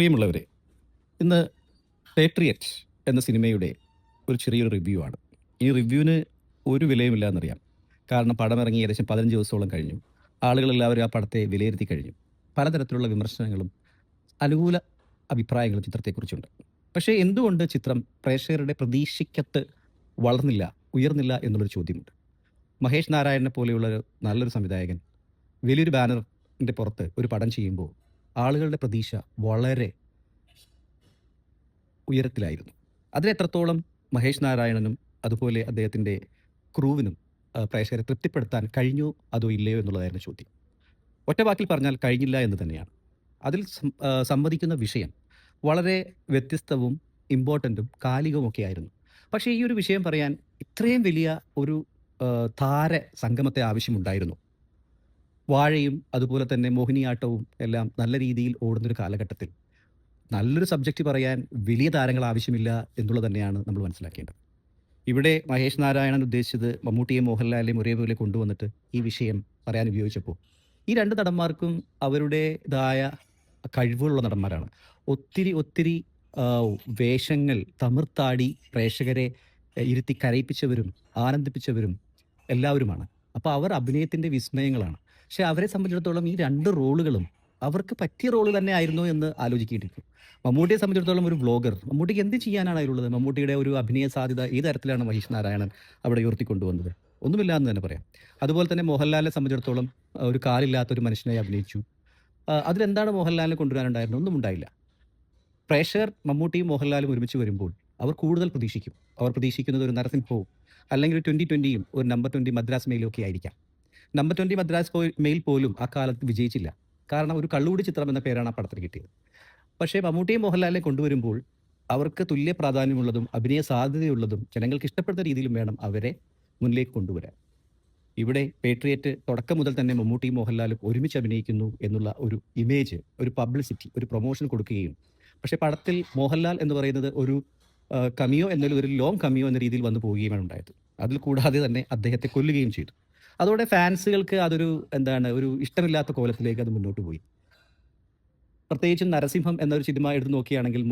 പ്രിയമുള്ളവരെ, ഇന്ന് പേട്രിയറ്റ് എന്ന സിനിമയുടെ ഒരു ചെറിയൊരു റിവ്യൂ ആണ്. ഈ റിവ്യൂവിന് ഒരു വിലയുമില്ല എന്നറിയാം. കാരണം പടം ഇറങ്ങി ഏകദേശം 15 ദിവസത്തോളം കഴിഞ്ഞു. ആളുകളെല്ലാവരും ആ പടത്തെ വിലയിരുത്തി കഴിഞ്ഞു. പലതരത്തിലുള്ള വിമർശനങ്ങളും അനുകൂല അഭിപ്രായങ്ങളും ചിത്രത്തെക്കുറിച്ചുണ്ട്. പക്ഷേ എന്തുകൊണ്ട് ചിത്രം പ്രേക്ഷകരുടെ പ്രതീക്ഷയ്ക്കത്ത് വളർന്നില്ല, ഉയർന്നില്ല എന്നുള്ളൊരു ചോദ്യമുണ്ട്. മഹേഷ് നാരായണനെ പോലെയുള്ള ഒരു നല്ലൊരു സംവിധായകൻ വലിയൊരു ബാനറിൻ്റെ പുറത്ത് ഒരു പടം ചെയ്യുമ്പോൾ ആളുകളുടെ പ്രതീക്ഷ വളരെ ഉയരത്തിലായിരുന്നു. അതിനെത്രത്തോളം മഹേഷ് നാരായണനും അതുപോലെ അദ്ദേഹത്തിൻ്റെ ക്രൂവിനും പ്രേക്ഷകരെ തൃപ്തിപ്പെടുത്താൻ കഴിഞ്ഞോ അതോ ഇല്ലയോ എന്നുള്ളതായിരുന്നു ചോദ്യം. ഒറ്റ വാക്കിൽ പറഞ്ഞാൽ കഴിഞ്ഞില്ല എന്ന് തന്നെയാണ്. അതിൽ സംവദിക്കുന്ന വിഷയം വളരെ വ്യത്യസ്തവും ഇമ്പോർട്ടൻറ്റും കാലികവുമൊക്കെ ആയിരുന്നു. പക്ഷേ ഈ ഒരു വിഷയം പറയാൻ ഇത്രയും വലിയ ഒരു താര സംഗമത്തെ ആവശ്യമുണ്ടായിരുന്നു. വാഴയും അതുപോലെ തന്നെ മോഹിനിയാട്ടവും എല്ലാം നല്ല രീതിയിൽ ഓടുന്നൊരു കാലഘട്ടത്തിൽ നല്ലൊരു സബ്ജക്റ്റ് പറയാൻ വലിയ താരങ്ങൾ ആവശ്യമില്ല എന്നുള്ളത് തന്നെയാണ് നമ്മൾ മനസ്സിലാക്കേണ്ടത്. ഇവിടെ മഹേഷ് നാരായണൻ ഉദ്ദേശിച്ചത് മമ്മൂട്ടിയെയും മോഹൻലാലിനെയും ഒരേപോലെ കൊണ്ടുവന്നിട്ട് ഈ വിഷയം പറയാൻ ഉപയോഗിച്ചപ്പോൾ ഈ രണ്ട് നടന്മാർക്കും അവരുടേതായ കഴിവുകളുള്ള നടന്മാരാണ്. ഒത്തിരി ഒത്തിരി ആ, വേഷങ്ങൾ തമിർത്താടി പ്രേക്ഷകരെ ഇരുത്തി കരയിപ്പിച്ചവരും ആനന്ദിപ്പിച്ചവരും എല്ലാവരുമാണ്. അപ്പോൾ അവർ അഭിനയത്തിൻ്റെ വിസ്മയങ്ങളാണ്. പക്ഷേ അവരെ സംബന്ധിച്ചിടത്തോളം ഈ രണ്ട് റോളുകളും അവർക്ക് പറ്റിയ റോള് തന്നെ ആയിരുന്നോ എന്ന് ആലോചിക്കേണ്ടിയിരിക്കും. മമ്മൂട്ടിയെ സംബന്ധിച്ചിടത്തോളം ഒരു വ്ളോഗർ, മമ്മൂട്ടിക്ക് എന്ത് ചെയ്യാനാണ് അതിലുള്ളത്? മമ്മൂട്ടിയുടെ ഒരു അഭിനയ സാധ്യത ഏത് തരത്തിലാണ് മഹേഷ് നാരായണൻ അവിടെ ഉയർത്തിക്കൊണ്ടുവന്നത്? ഒന്നുമില്ല എന്ന് തന്നെ പറയാം. അതുപോലെ തന്നെ മോഹൻലാലിനെ സംബന്ധിച്ചിടത്തോളം ഒരു കാലില്ലാത്ത ഒരു മനുഷ്യനായി അഭിനയിച്ചു. അതിലെന്താണ് മോഹൻലാലിനെ കൊണ്ടുവരാനുണ്ടായിരുന്നത്? ഒന്നും ഉണ്ടായില്ല. പ്രേക്ഷകർ മമ്മൂട്ടിയും മോഹൻലാലും ഒരുമിച്ച് വരുമ്പോൾ അവർ കൂടുതൽ പ്രതീക്ഷിക്കും. അവർ പ്രതീക്ഷിക്കുന്നത് ഒരു നരസിംഹവും അല്ലെങ്കിൽ ഒരു 2020യും ഒരു നമ്പർ 20 മദ്രാസ് മെയിലും ഒക്കെ ആയിരിക്കാം. നമ്പർ 20 മദ്രാസ് മെയിൽ പോലും ആ കാലത്ത് വിജയിച്ചില്ല. കാരണം ഒരു കള്ളുകൂടി ചിത്രം എന്ന പേരാണ് ആ പടത്തിന് കിട്ടിയത്. പക്ഷേ മമ്മൂട്ടിയും മോഹൻലാലിനെ കൊണ്ടുവരുമ്പോൾ അവർക്ക് തുല്യ പ്രാധാന്യമുള്ളതും അഭിനയ സാധ്യതയുള്ളതും ജനങ്ങൾക്ക് ഇഷ്ടപ്പെടുന്ന രീതിയിലും വേണം അവരെ മുന്നിലേക്ക് കൊണ്ടുവരാൻ. ഇവിടെ പേട്രിയറ്റ് തുടക്കം മുതൽ തന്നെ മമ്മൂട്ടിയും മോഹൻലാലും ഒരുമിച്ച് അഭിനയിക്കുന്നു എന്നുള്ള ഒരു ഇമേജ്, ഒരു പബ്ലിസിറ്റി, ഒരു പ്രൊമോഷൻ കൊടുക്കുകയും പക്ഷേ പടത്തിൽ മോഹൻലാൽ എന്ന് പറയുന്നത് ഒരു കമിയോ എന്നൊരു ഒരു ലോങ് കമിയോ എന്ന രീതിയിൽ വന്നു പോവുകയുമാണ് ഉണ്ടായത്. അതിൽ കൂടാതെ തന്നെ അദ്ദേഹത്തെ കൊല്ലുകയും ചെയ്തു. അതോടെ ഫാൻസുകൾക്ക് അതൊരു എന്താണ് ഒരു ഇഷ്ടമില്ലാത്ത കോലത്തിലേക്ക് അത് മുന്നോട്ട് പോയി. പ്രത്യേകിച്ചും നരസിംഹം എന്നൊരു സിനിമ എടുത്ത് നോക്കുകയാണെങ്കിൽ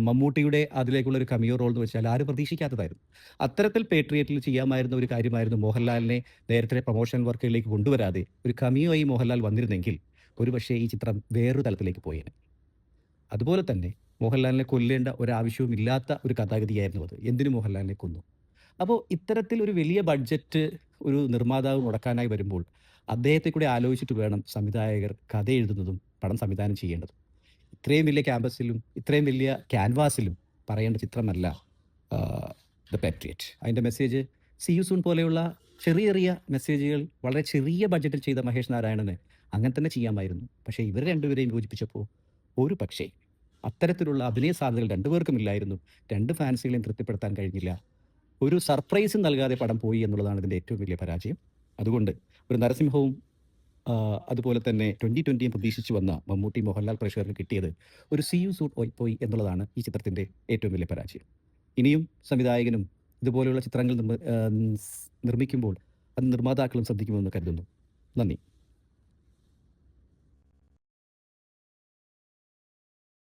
മമ്മൂട്ടിയുടെ അതിലേക്കുള്ള ഒരു കമിയോ റോൾ എന്ന് വെച്ചാൽ ആരും പ്രതീക്ഷിക്കാത്തതായിരുന്നു. അത്തരത്തിൽ പേട്രിയറ്റിൽ ചെയ്യാമായിരുന്ന ഒരു കാര്യമായിരുന്നു മോഹൻലാലിനെ നേരത്തെ പ്രൊമോഷൻ വർക്കുകളിലേക്ക് കൊണ്ടുവരാതെ ഒരു കമിയോ ആയി മോഹൻലാൽ വന്നിരുന്നെങ്കിൽ ഒരുപക്ഷേ ഈ ചിത്രം വേറൊരു തലത്തിലേക്ക് പോയേനെ. അതുപോലെ തന്നെ മോഹൻലാലിനെ കൊല്ലേണ്ട ഒരാവശ്യവും ഇല്ലാത്ത ഒരു കഥാഗതിയായിരുന്നു അത്. എന്തിനു മോഹൻലാലിനെ കൊന്നു? അപ്പോൾ ഇത്തരത്തിൽ ഒരു വലിയ ബഡ്ജറ്റ് ഒരു നിർമ്മാതാവ് മുടക്കാനായി വരുമ്പോൾ അദ്ദേഹത്തെ കൂടി ആലോചിച്ചിട്ട് വേണം സംവിധായകർ കഥ എഴുതുന്നതും പടം സംവിധാനം ചെയ്യേണ്ടതും. ഇത്രയും വലിയ ക്യാമ്പസിലും ഇത്രയും വലിയ ക്യാൻവാസിലും പറയേണ്ട ചിത്രമല്ല ദ പാട്രിയറ്റ്. അതിൻ്റെ മെസ്സേജ് സി യു സൂൺ പോലെയുള്ള ചെറിയ ചെറിയ മെസ്സേജുകൾ വളരെ ചെറിയ ബഡ്ജറ്റിൽ ചെയ്ത മഹേഷ് നാരായണന് അങ്ങനെ തന്നെ ചെയ്യാമായിരുന്നു. പക്ഷേ ഇവർ രണ്ടുപേരെയും യോജിപ്പിച്ചപ്പോൾ ഒരു പക്ഷേ അത്തരത്തിലുള്ള അഭിനയ സാധ്യതകൾ രണ്ടുപേർക്കും ഇല്ലായിരുന്നു. രണ്ട് ഫാൻസുകളെയും തൃപ്തിപ്പെടുത്താൻ കഴിഞ്ഞില്ല. ഒരു സർപ്രൈസും നൽകാതെ പടം പോയി എന്നുള്ളതാണ് ഇതിൻ്റെ ഏറ്റവും വലിയ പരാജയം. അതുകൊണ്ട് ഒരു നരസിംഹവും അതുപോലെ തന്നെ 2020യും പ്രതീക്ഷിച്ചു വന്ന മമ്മൂട്ടി മോഹൻലാൽ പ്രേക്ഷകർക്ക് കിട്ടിയത് ഒരു സി യു സൂട്ട് പോയി എന്നുള്ളതാണ് ഈ ചിത്രത്തിൻ്റെ ഏറ്റവും വലിയ പരാജയം. ഇനിയും സംവിധായകനും ഇതുപോലെയുള്ള ചിത്രങ്ങൾ നിർമ്മിക്കുമ്പോൾ അത് നിർമ്മാതാക്കളും ശ്രദ്ധിക്കുമെന്ന് കരുതുന്നു. നന്ദി.